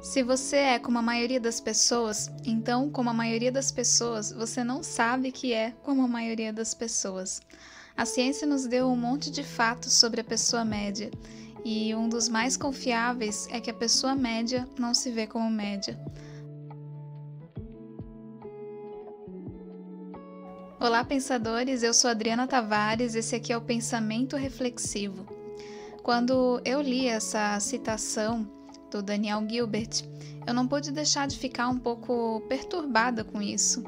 Se você é como a maioria das pessoas, então, como a maioria das pessoas, você não sabe que é como a maioria das pessoas. A ciência nos deu um monte de fatos sobre a pessoa média, e um dos mais confiáveis é que a pessoa média não se vê como média. Olá, pensadores! Eu sou Adriana Tavares, esse aqui é o Pensamento Reflexivo. Quando eu li essa citação do Daniel Gilbert, eu não pude deixar de ficar um pouco perturbada com isso.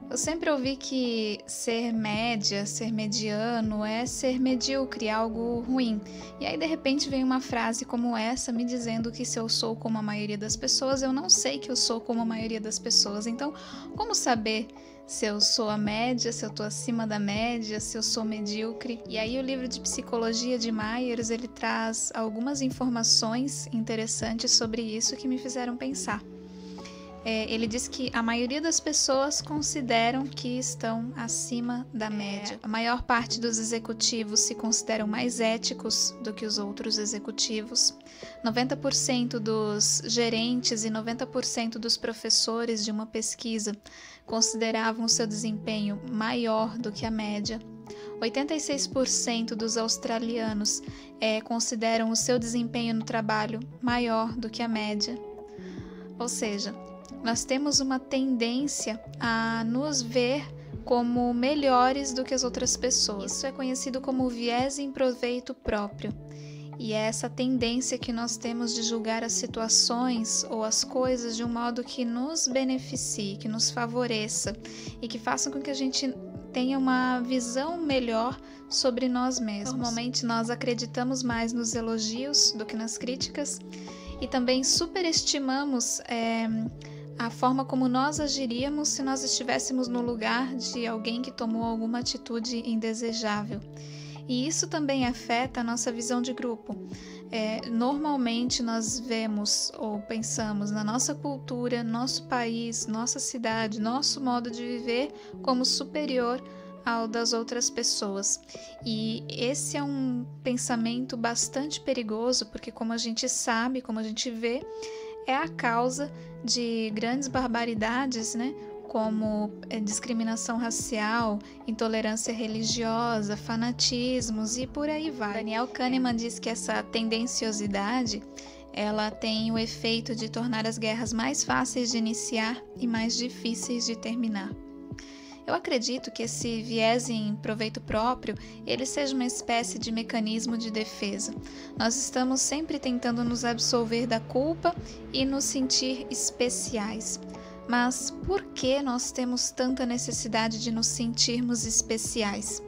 Eu sempre ouvi que ser média, ser mediano é ser medíocre, algo ruim. E aí de repente vem uma frase como essa me dizendo que se eu sou como a maioria das pessoas, eu não sei que eu sou como a maioria das pessoas. Então, como saber se eu sou a média, se eu estou acima da média, se eu sou medíocre? E aí o livro de psicologia de Myers, ele traz algumas informações interessantes sobre isso que me fizeram pensar. Ele diz que a maioria das pessoas consideram que estão acima da média. A maior parte dos executivos se consideram mais éticos do que os outros executivos. 90% dos gerentes e 90% dos professores de uma pesquisa consideravam o seu desempenho maior do que a média. 86% dos australianos consideram o seu desempenho no trabalho maior do que a média. Ou seja, nós temos uma tendência a nos ver como melhores do que as outras pessoas. Isso é conhecido como viés em proveito próprio. E é essa tendência que nós temos de julgar as situações ou as coisas de um modo que nos beneficie, que nos favoreça e que faça com que a gente tenha uma visão melhor sobre nós mesmos. Normalmente nós acreditamos mais nos elogios do que nas críticas e também superestimamos a forma como nós agiríamos se nós estivéssemos no lugar de alguém que tomou alguma atitude indesejável. E isso também afeta a nossa visão de grupo. Normalmente nós vemos ou pensamos na nossa cultura, nosso país, nossa cidade, nosso modo de viver como superior ao das outras pessoas. E esse é um pensamento bastante perigoso, porque como a gente sabe, como a gente vê, é a causa de grandes barbaridades, né? Como discriminação racial, intolerância religiosa, fanatismos e por aí vai. Daniel Kahneman diz que essa tendenciosidade ela tem o efeito de tornar as guerras mais fáceis de iniciar e mais difíceis de terminar. Eu acredito que esse viés em proveito próprio, ele seja uma espécie de mecanismo de defesa. Nós estamos sempre tentando nos absolver da culpa e nos sentir especiais. Mas por que nós temos tanta necessidade de nos sentirmos especiais?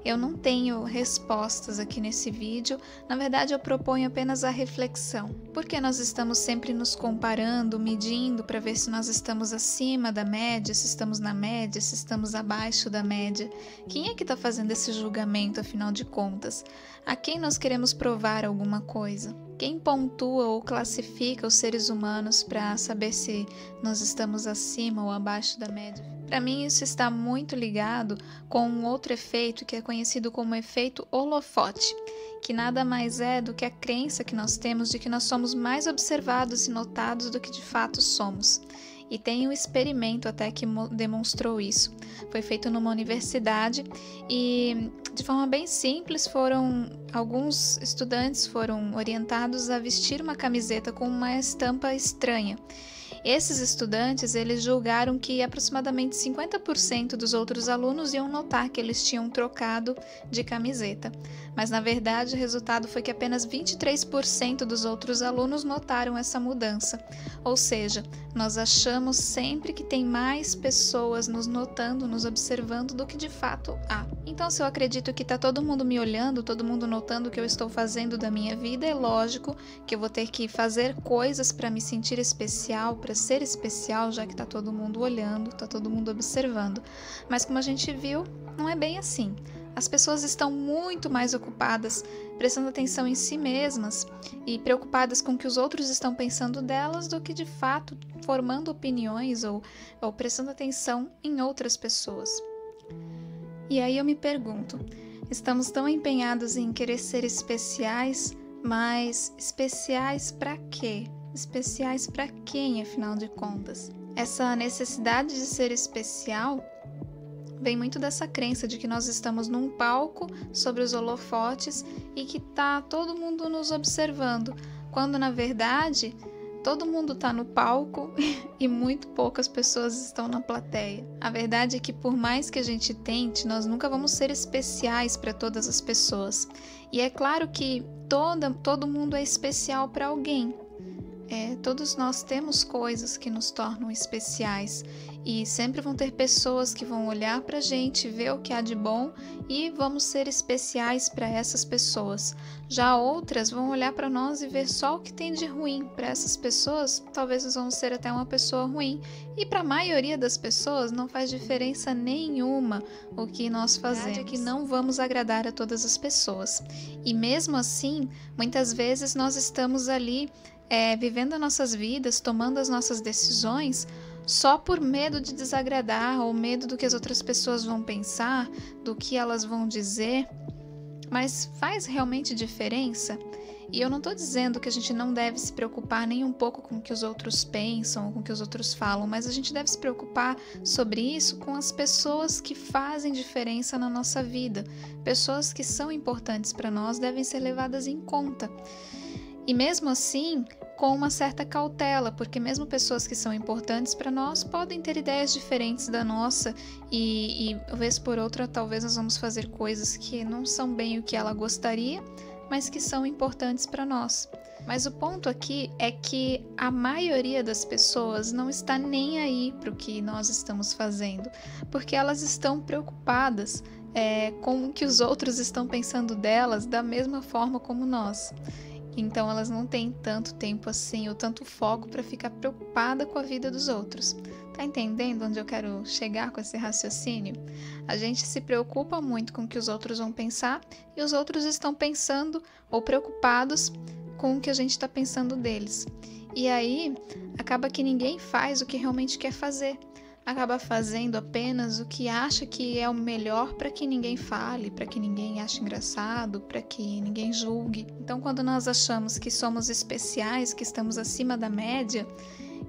Eu não tenho respostas aqui nesse vídeo, na verdade eu proponho apenas a reflexão. Por que nós estamos sempre nos comparando, medindo para ver se nós estamos acima da média, se estamos na média, se estamos abaixo da média? Quem é que está fazendo esse julgamento, afinal de contas? A quem nós queremos provar alguma coisa? Quem pontua ou classifica os seres humanos para saber se nós estamos acima ou abaixo da média? Para mim, isso está muito ligado com um outro efeito que é conhecido como efeito holofote, que nada mais é do que a crença que nós temos de que nós somos mais observados e notados do que de fato somos. E tem um experimento até que demonstrou isso. Foi feito numa universidade e, de forma bem simples, alguns estudantes foram orientados a vestir uma camiseta com uma estampa estranha. Esses estudantes, eles julgaram que aproximadamente 50% dos outros alunos iam notar que eles tinham trocado de camiseta. Mas, na verdade, o resultado foi que apenas 23% dos outros alunos notaram essa mudança. Ou seja, nós achamos sempre que tem mais pessoas nos notando, nos observando do que de fato há. Então, se eu acredito que está todo mundo me olhando, todo mundo notando o que eu estou fazendo da minha vida, é lógico que eu vou ter que fazer coisas para me sentir especial, para ser especial, já que está todo mundo olhando, está todo mundo observando. Mas como a gente viu, não é bem assim. As pessoas estão muito mais ocupadas prestando atenção em si mesmas e preocupadas com o que os outros estão pensando delas do que de fato formando opiniões ou prestando atenção em outras pessoas. E aí eu me pergunto, estamos tão empenhados em querer ser especiais, mas especiais para quê? Especiais para quem, afinal de contas? Essa necessidade de ser especial vem muito dessa crença de que nós estamos num palco sobre os holofotes e que tá todo mundo nos observando, quando na verdade todo mundo está no palco e muito poucas pessoas estão na plateia. A verdade é que por mais que a gente tente, nós nunca vamos ser especiais para todas as pessoas. E é claro que todo mundo é especial para alguém. Todos nós temos coisas que nos tornam especiais e sempre vão ter pessoas que vão olhar para a gente, ver o que há de bom e vamos ser especiais para essas pessoas. Já outras vão olhar para nós e ver só o que tem de ruim. Para essas pessoas, talvez nós vamos ser até uma pessoa ruim. E para a maioria das pessoas não faz diferença nenhuma o que nós fazemos. É que não vamos agradar a todas as pessoas. E mesmo assim, muitas vezes nós estamos ali vivendo as nossas vidas, tomando as nossas decisões só por medo de desagradar ou medo do que as outras pessoas vão pensar, do que elas vão dizer. Mas faz realmente diferença? E eu não estou dizendo que a gente não deve se preocupar nem um pouco com o que os outros pensam, com o que os outros falam, mas a gente deve se preocupar sobre isso com as pessoas que fazem diferença na nossa vida. Pessoas que são importantes para nós devem ser levadas em conta. E mesmo assim, com uma certa cautela, porque mesmo pessoas que são importantes para nós podem ter ideias diferentes da nossa e vez por outra, talvez nós vamos fazer coisas que não são bem o que ela gostaria, mas que são importantes para nós. Mas o ponto aqui é que a maioria das pessoas não está nem aí para o que nós estamos fazendo, porque elas estão preocupadas com o que os outros estão pensando delas da mesma forma como nós. Então elas não têm tanto tempo assim ou tanto foco para ficar preocupada com a vida dos outros. Tá entendendo onde eu quero chegar com esse raciocínio? A gente se preocupa muito com o que os outros vão pensar e os outros estão pensando ou preocupados com o que a gente está pensando deles. E aí acaba que ninguém faz o que realmente quer fazer. Acaba fazendo apenas o que acha que é o melhor para que ninguém fale, para que ninguém ache engraçado, para que ninguém julgue. Então, quando nós achamos que somos especiais, que estamos acima da média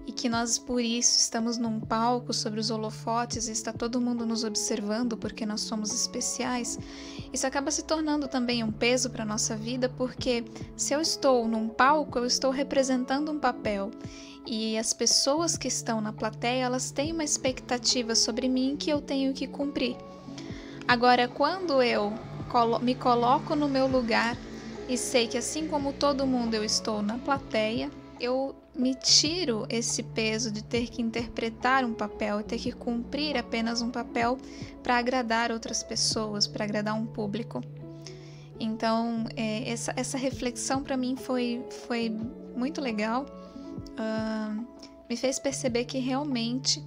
e que nós, por isso, estamos num palco sobre os holofotes e está todo mundo nos observando porque nós somos especiais, isso acaba se tornando também um peso para a nossa vida, porque se eu estou num palco, eu estou representando um papel. E as pessoas que estão na plateia, elas têm uma expectativa sobre mim que eu tenho que cumprir. Agora, quando eu me coloco no meu lugar e sei que assim como todo mundo eu estou na plateia, eu me tiro esse peso de ter que interpretar um papel, ter que cumprir apenas um papel para agradar outras pessoas, para agradar um público. Então, essa reflexão para mim foi muito legal. Me fez perceber que realmente,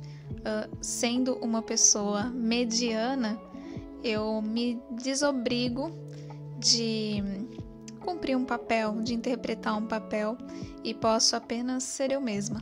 sendo uma pessoa mediana, eu me desobrigo de cumprir um papel, de interpretar um papel e posso apenas ser eu mesma.